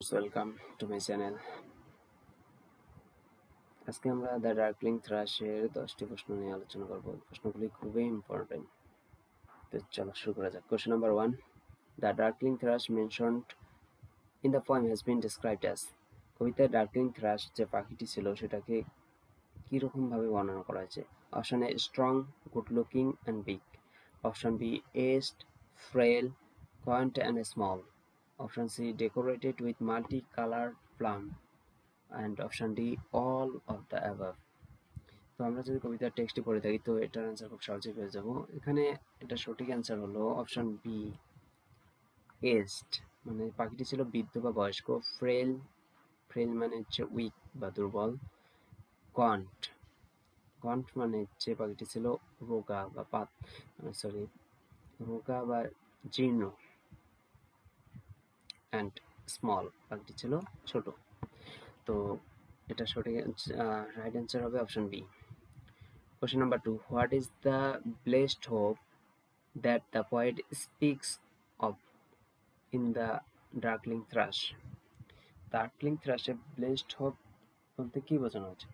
friends, welcome to my channel. আজকে আমরা the ডার্কলিং থ্রাশের 10টি প্রশ্ন নিয়ে আলোচনা করব। প্রশ্নগুলি খুবই ইম্পর্টেন্ট। তো চলো শুরু করা যাক। Question number 1. The darkling thrush mentioned in the poem has been described as. কবিতায় ডার্কলিং থ্রাশ যে পাখিটি ছিল সেটাকে কিরকম ভাবে বর্ণনা করা হয়েছে? Option A strong, good looking and big. Option B aged, frail, quaint and small. Option C decorated with multi-colored plum. And option D all of the above. তো আমরা যদি কবিতার টেক্সটটি পড়ে থাকি তো এটার অ্যান্সার খুব সহজেই পেয়ে যাব। এখানে এটা সঠিক অ্যান্সার হলো অপশন বি এজড, মানে পাখিটি ছিল বৃদ্ধ বা বয়স্ক। ফ্রেল, ফ্রেল মানে হচ্ছে উইক বা দুর্বল। কন্ট, কন্ট মানে হচ্ছে পাখিটি ছিল রোগা বা রোগা বা জীর্ণ। অ্যান্ড স্মল, পাখিটি ছিল ছোট। তো এটা সঠিক রাইট অ্যান্সার হবে option B. Question number 2. What is the blessed hope that the poet speaks of in the Darkling Thrush? Darkling Thrush blessed hope বলতে কি বোঝানো হচ্ছে?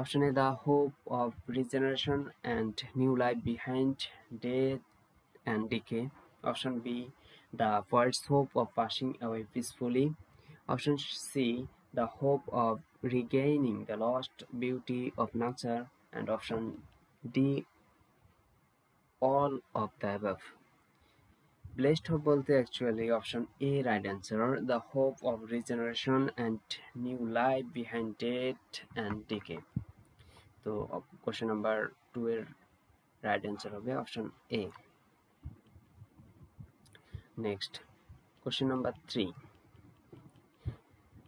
Option A, the hope of regeneration and new life behind death and decay. Option B, the poet's hope of passing away peacefully. Option C, the hope of regaining the lost beauty of nature. And option D, all of the above. Blessed hope বলতে actually option A right answer, the hope of regeneration and new life behind death and decay. তো question number 2 এর right answer হবে option A. Next, question number 3.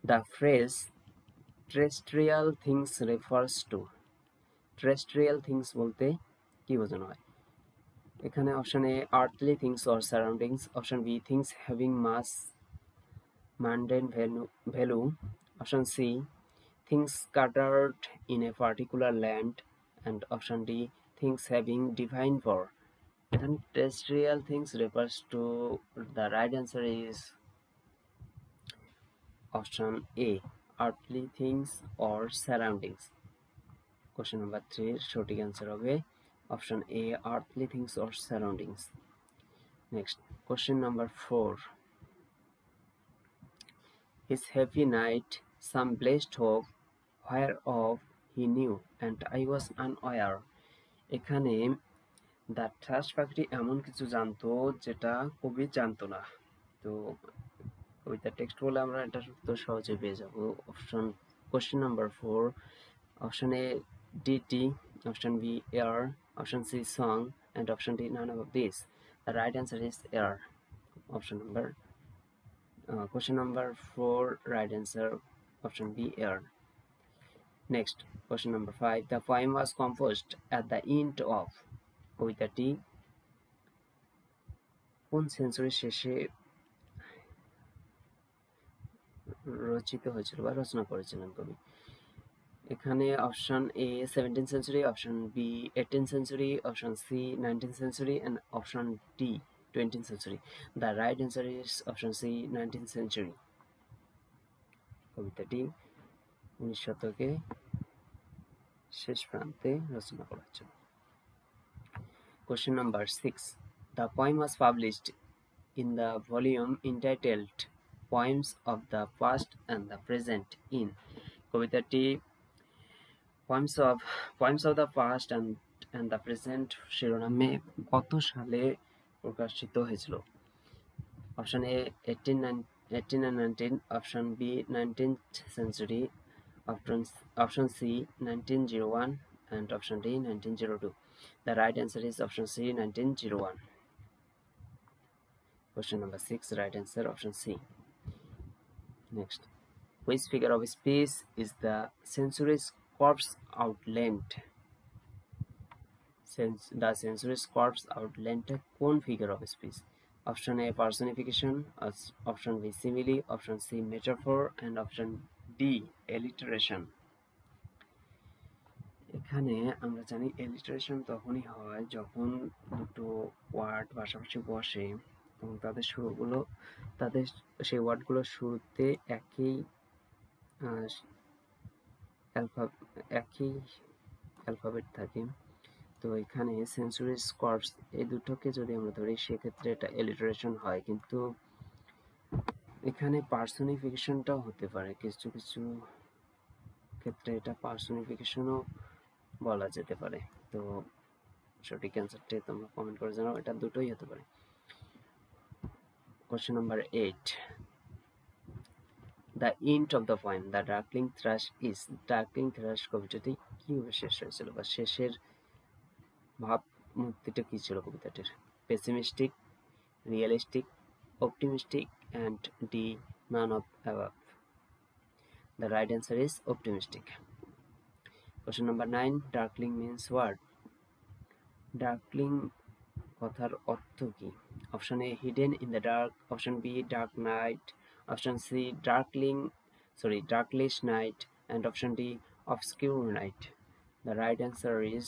The phrase terrestrial things refers to. Terrestrial things বলতে কি বোঝানো হয়? এখানে option A earthly things or surroundings. Option B things having mass mundane value. Option C, things scattered in a particular land. And option D, things having divine power. এখানে terrestrial things refers to, the right answer is option A, earthly things or surroundings. Question number 3 এর সঠিক answer হবে option A, earthly things or surroundings. Next, question number 4. His happy night, some blessed hope, whereof he knew and I was unaware. এখানে the trash পাখিটি এমন কিছু জানতো যেটা কবি জানতো না। তো কবিতার টেক্সট বলে আমরা এটা তো সহজে পেয়ে যাব। Option question number 4, option A deity, option B air, option C song and option D none of this. The right answer is air. Option number question number 4, right answer option B, air. Next, question number 5. The poem was composed at the end of. কবিতাটি কোন সেঞ্চুরির শেষে রচিত হয়েছিল বা রচনা করেছিলেন কবি? এখানে option A 17th century, option B 18th century, option C 19th century and option D 20th century. The right answer is option C, 19th century. কবিতাটি 19 শতকে শেষ প্রান্তে রচনা করা হয়েছিল। Question number 6. The poem was published in the volume entitled Poems of the Past and the Present in. কবিতাটি Poems of the Past and the Present শিরোনামে কত সালে প্রকাশিত হয়েছিল? Option A 18 and 19, option B 19th century, option C 1901 and option D 1902. The right answer is option C, 1901. Question number 6, right answer option C. Next, which figure of speech is the century's corpse outlined? The century's corpse outlined কোন figure of speech? Option A, personification, option B, simile, option C, metaphor and option D, alliteration. এখানে আমরা জানি alliteration তখনই হয় যখন দুটো word পাশাপাশি বসে এবং তাদের সেই ওয়ার্ডগুলোর শুরুতে একই অ্যালফাবেট থাকে। তো এখানে সেঞ্চুরিজ কর্পস এই দুটোকে যদি আমরা ধরি সেক্ষেত্রে এটা এলিটারেশন হয়, কিন্তু এখানে পার্সোনিফিকেশনটাও হতে পারে, কিছু কিছু ক্ষেত্রে এটা পার্সোনিফিকেশনও বলা যেতে পারে। তো সঠিক অ্যান্সারটি তোমরা কমেন্ট করে জানাও, এটা দুটোই হতে পারে। Question number 8, the end of the point the darkling thrush is. Darkling thrush কবিতাটি কীভাবে শেষ হয়েছিল, বা শেষের ভাবমূর্তিটা কী ছিল কবিতাটির? Pessimistic, realistic, optimistic, and D, none of above. The right answer is optimistic. Question number 9, darkling means what? Darkling কথার অর্থ কি? Option A, hidden in the dark. Option B, dark night. Option C, darklish night. And option D, obscure night. The right answer is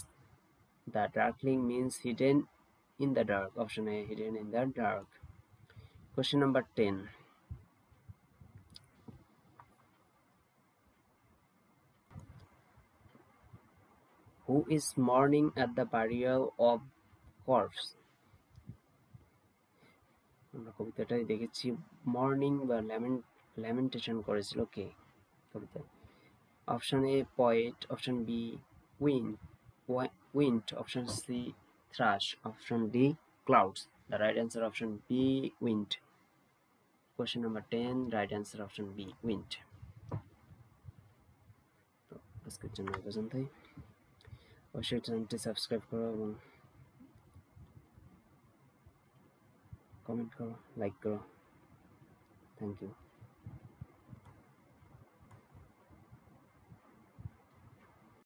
the darkling means hidden in the dark. Option A, hidden in the dark. Question number 10. Who is mourning at the burial of corpse? আমরা কবিতাটাই দেখেছি, morning বা lamentation করেছিল কে কবিতায়? Option A poet, option B wind, option C thrush, option D clouds. The right answer option B, wind. Question number 10, right answer option B, wind. তো আজকের জন্য এই পর্যন্তই। অবশ্যই চ্যানেলটি সাবস্ক্রাইব করো এবং কমেন্ট করো, লাইক করো। Thank you.